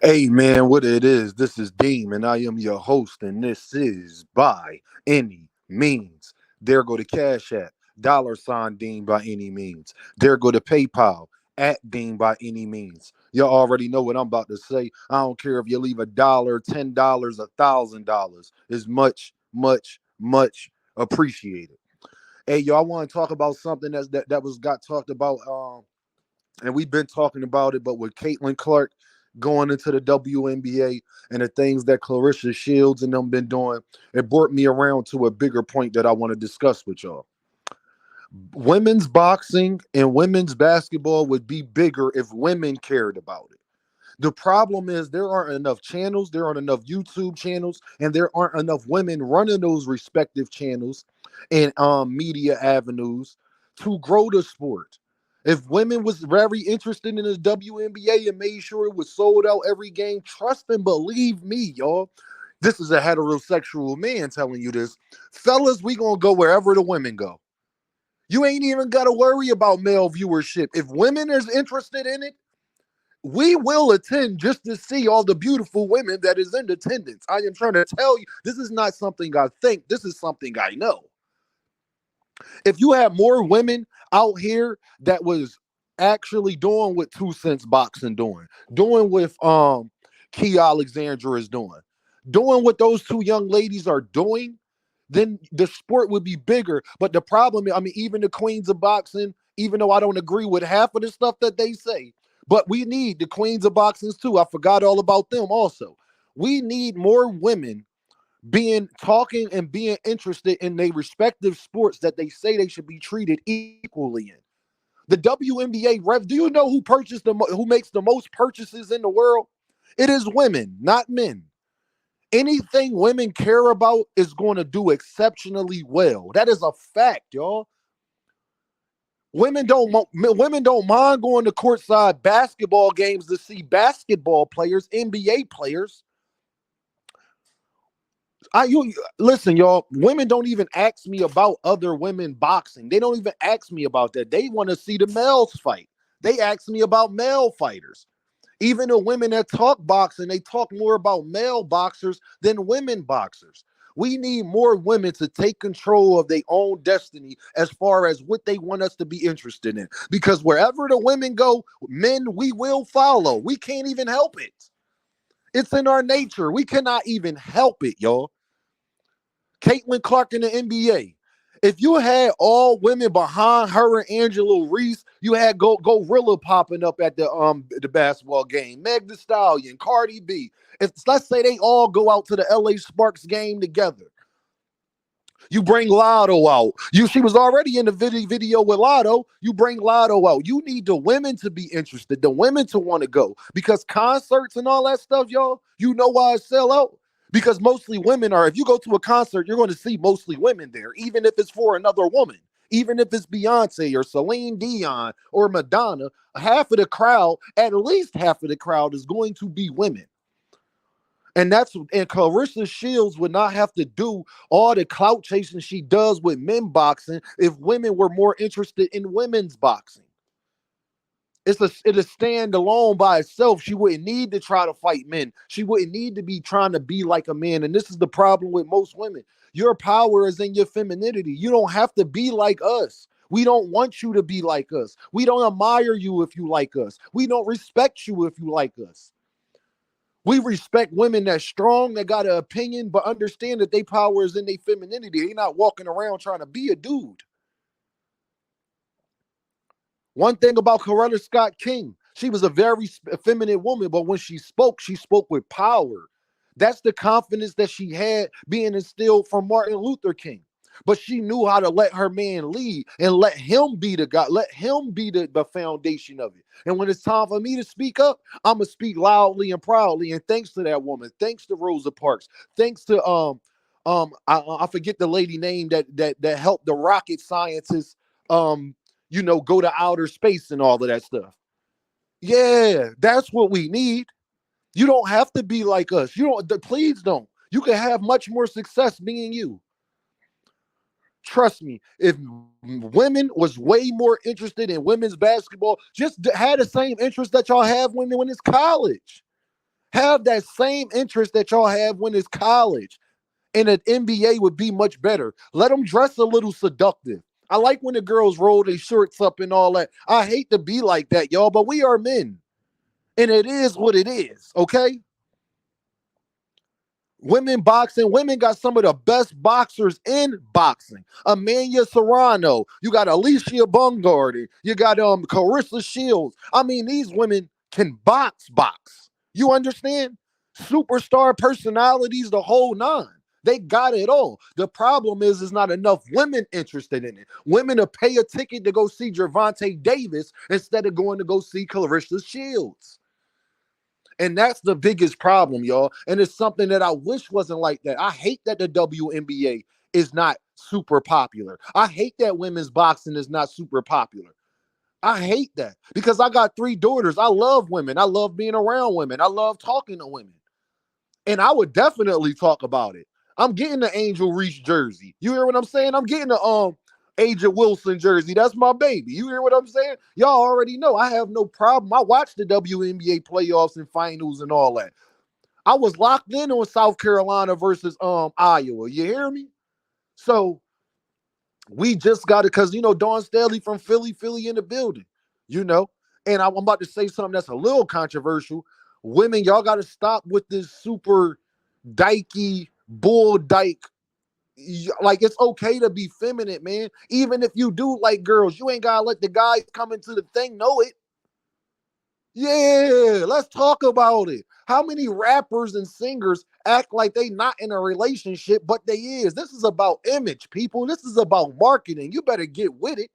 Hey man, what it is? This is Deem, and I am your host, and this is By Any Means. There go the Cash App, $ Deem by any means. There go the PayPal at Deem by any means. You already know what I'm about to say. I don't care if you leave $1, $10, $1,000. Is much appreciated. Hey, y'all want to talk about something that was got talked about and we've been talking about it, but with Caitlin Clark going into the WNBA and the things that Claressa Shields and them been doing, it brought me around to a bigger point that I want to discuss with y'all. Women's boxing and women's basketball would be bigger if women cared about it. The problem is there aren't enough channels, there aren't enough YouTube channels, and there aren't enough women running those respective channels and media avenues to grow the sport. If women was very interested in the WNBA and made sure it was sold out every game, trust and believe me, y'all. This is a heterosexual man telling you this. Fellas, we gonna go wherever the women go. You ain't even gotta worry about male viewership. If women is interested in it, we will attend just to see all the beautiful women that is in attendance. I am trying to tell you, this is not something I think, this is something I know. If you have more women out here that was actually doing what 2 Cents Boxing doing with Key Alexandra is doing what those two young ladies are doing, then the sport would be bigger. But the problem, I mean, even the queens of boxing, even though I don't agree with half of the stuff that they say, but we need the queens of boxing too. I forgot all about them also. We need more women being talking and being interested in their respective sports that they say they should be treated equally in. The WNBA ref, do you know who makes the most purchases in the world? It is women, not men. Anything women care about is going to do exceptionally well. That is a fact, y'all. Women don't mind going to courtside basketball games to see basketball players, NBA players. You listen, y'all. Women don't even ask me about other women boxing. They don't even ask me about that. They want to see the males fight. They ask me about male fighters. Even the women that talk boxing, they talk more about male boxers than women boxers. We need more women to take control of their own destiny as far as what they want us to be interested in. Because wherever the women go, men, we will follow. We can't even help it. It's in our nature. We cannot even help it, y'all. Caitlin Clark in the NBA. If you had all women behind her and Angela Reese, you had Gorilla popping up at the basketball game. Meg Thee Stallion, Cardi B. If let's say they all go out to the LA Sparks game together. You bring Lotto out. She was already in the video with Lotto. You bring Lotto out. You need the women to be interested, the women to want to go. Because concerts and all that stuff, y'all, you know why it sell out? Because mostly women are, if you go to a concert, you're going to see mostly women there, even if it's for another woman. Even if it's Beyonce or Celine Dion or Madonna, half of the crowd, at least half of the crowd is going to be women. And Claressa Shields would not have to do all the clout chasing she does with men boxing if women were more interested in women's boxing. It'll stand alone by itself. She wouldn't need to try to fight men. She wouldn't need to be trying to be like a man. And this is the problem with most women. Your power is in your femininity. You don't have to be like us. We don't want you to be like us. We don't admire you if you like us. We don't respect you if you like us. We respect women that's strong, that got an opinion, but understand that their power is in their femininity. They're not walking around trying to be a dude. One thing about Coretta Scott King, she was a very feminine woman, but when she spoke with power. That's the confidence that she had being instilled from Martin Luther King. But she knew how to let her man lead and let him be the God, let him be the foundation of it. And when it's time for me to speak up, I'm gonna speak loudly and proudly. And thanks to that woman, thanks to Rosa Parks, thanks to I forget the lady name that helped the rocket scientists go to outer space and all of that stuff. Yeah, that's what we need. You don't have to be like us. Please don't. You can have much more success being you. Trust me, if women was way more interested in women's basketball, just had the same interest that y'all have when it's college. Have that same interest that y'all have when it's college. And an NBA would be much better. Let them dress a little seductive. I like when the girls roll their shirts up and all that. I hate to be like that, y'all, but we are men. And it is what it is, okay? Women boxing, women got some of the best boxers in boxing. Amanda Serrano, you got Alicia Bungarden, you got Claressa Shields. I mean, these women can box. You understand? Superstar personalities, the whole nine. They got it all. The problem is, there's not enough women interested in it. Women will pay a ticket to go see Gervonta Davis instead of going to go see Claressa Shields. And that's the biggest problem, y'all. And it's something that I wish wasn't like that. I hate that the WNBA is not super popular. I hate that women's boxing is not super popular. I hate that because I got 3 daughters. I love women. I love being around women. I love talking to women. And I would definitely talk about it. I'm getting the Angel Reese jersey. You hear what I'm saying? I'm getting the Agent Wilson jersey. That's my baby. You hear what I'm saying? Y'all already know I have no problem. I watched the WNBA playoffs and finals and all that. I was locked in on South Carolina versus Iowa. You hear me? So we just got it because, Dawn Staley from Philly in the building, you know. And I'm about to say something that's a little controversial. Women, y'all got to stop with this super dykey, bull dyke. Like, it's okay to be feminine, man. Even if you do like girls, you ain't got to let the guys come into the thing know it. Yeah, let's talk about it. How many rappers and singers act like they not in a relationship, but they is? This is about image, people. This is about marketing. You better get with it.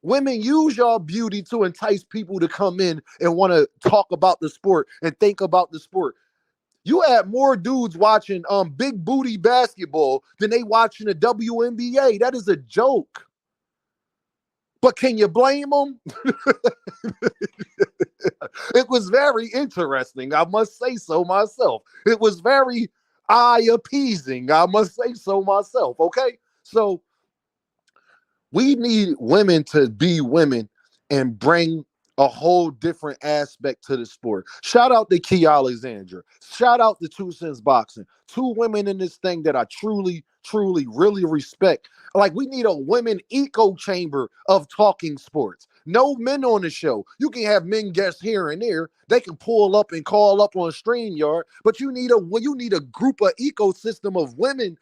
Women, use y'all beauty to entice people to come in and want to talk about the sport and think about the sport. You had more dudes watching big booty basketball than they watching the WNBA. That is a joke. But can you blame them? It was very interesting. I must say so myself. It was very eye-appeasing. I must say so myself. Okay? So we need women to be women and bring a whole different aspect to the sport. Shout out to Key Alexandra. Shout out to Two Cents Boxing. 2 women in this thing that I truly, really respect. Like, we need a women echo chamber of talking sports. No men on the show. You can have men guests here and there. They can pull up and call up on StreamYard, but you need a group, of ecosystem of women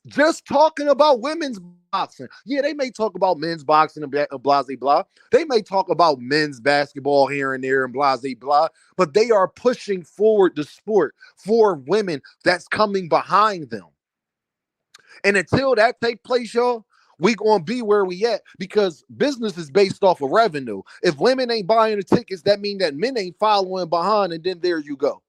just talking about women's boxing. Yeah, they may talk about men's boxing and blah, blah, blah. They may talk about men's basketball here and there and blah, blah, blah. But they are pushing forward the sport for women that's coming behind them. And until that take place, y'all, we gonna be where we at because business is based off of revenue. If women ain't buying the tickets, that means that men ain't following behind, and then there you go.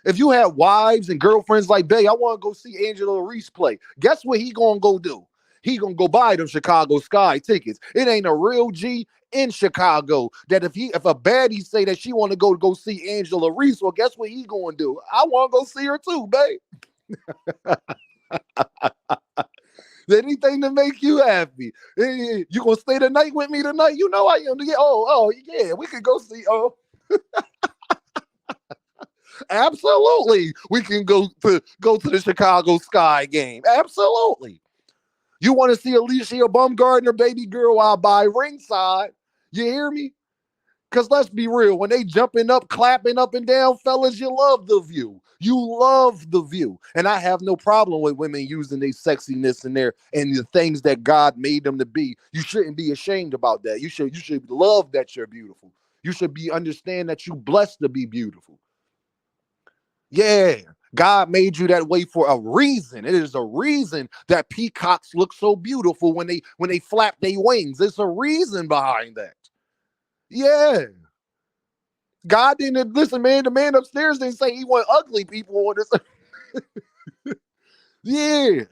If you have wives and girlfriends like Bay, I want to go see Angela Reese play. Guess what he gonna go do? He gonna go buy them Chicago Sky tickets. It ain't a real G in Chicago that if a baddie say that she want to go see Angela Reese, well, guess what he gonna do? I want to go see her too, Bay. Anything to make you happy. You gonna stay the night with me tonight? You know I am. Oh yeah, we could go see. Oh. Absolutely. We can go to the Chicago Sky game. Absolutely. You want to see Alicia Bumgardner, baby girl, I'll buy ringside. You hear me? Because let's be real, when they jumping up, clapping up and down, fellas, you love the view. You love the view. And I have no problem with women using their sexiness and the things that God made them to be. You shouldn't be ashamed about that. You should love that you're beautiful. You should understand that you're blessed to be beautiful. Yeah, God made you that way for a reason. It is a reason that peacocks look so beautiful when they flap their wings. There's a reason behind that. Yeah. God didn't listen, man. The man upstairs didn't say he want ugly people on this. Yeah.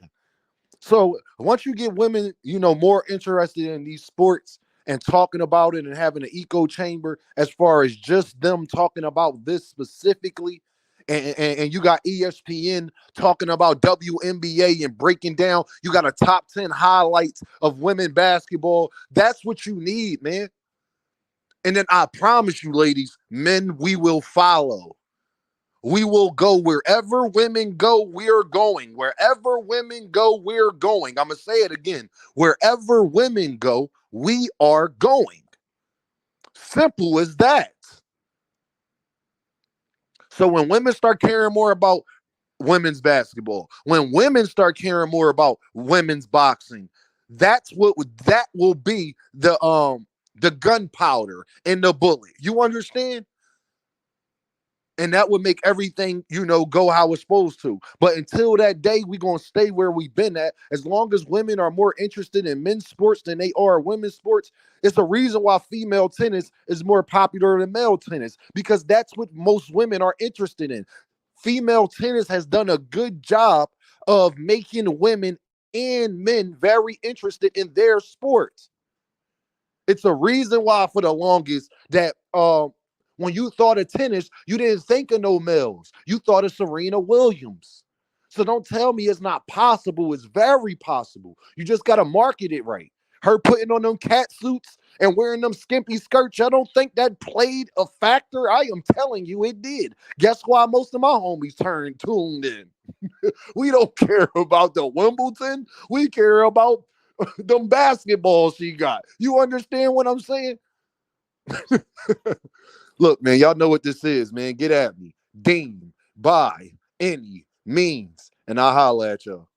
So once you get women, more interested in these sports and talking about it and having an echo chamber as far as just them talking about this specifically, and you got ESPN talking about WNBA and breaking down, you got a top 10 highlights of women basketball. That's what you need, man. And then I promise you, ladies, men, we will follow. We will go wherever women go, we're going. Wherever women go, we're going. I'm going to say it again. Wherever women go, we are going. Simple as that. So when women start caring more about women's basketball, when women start caring more about women's boxing, that will be the gunpowder and the bullet. You understand? And that would make everything, go how it's supposed to. But until that day, we're going to stay where we've been at. As long as women are more interested in men's sports than they are women's sports, it's the reason why female tennis is more popular than male tennis, because that's what most women are interested in. Female tennis has done a good job of making women and men very interested in their sports. It's a reason why, for the longest, that when you thought of tennis, you didn't think of no males. You thought of Serena Williams. So don't tell me it's not possible. It's very possible. You just got to market it right. Her putting on them cat suits and wearing them skimpy skirts, I don't think that played a factor. I am telling you it did. Guess why most of my homies tuned in? We don't care about the Wimbledon. We care about them basketballs she got. You understand what I'm saying? Look, man, y'all know what this is, man. Get at me. Dean by any means. And I'll holla at y'all.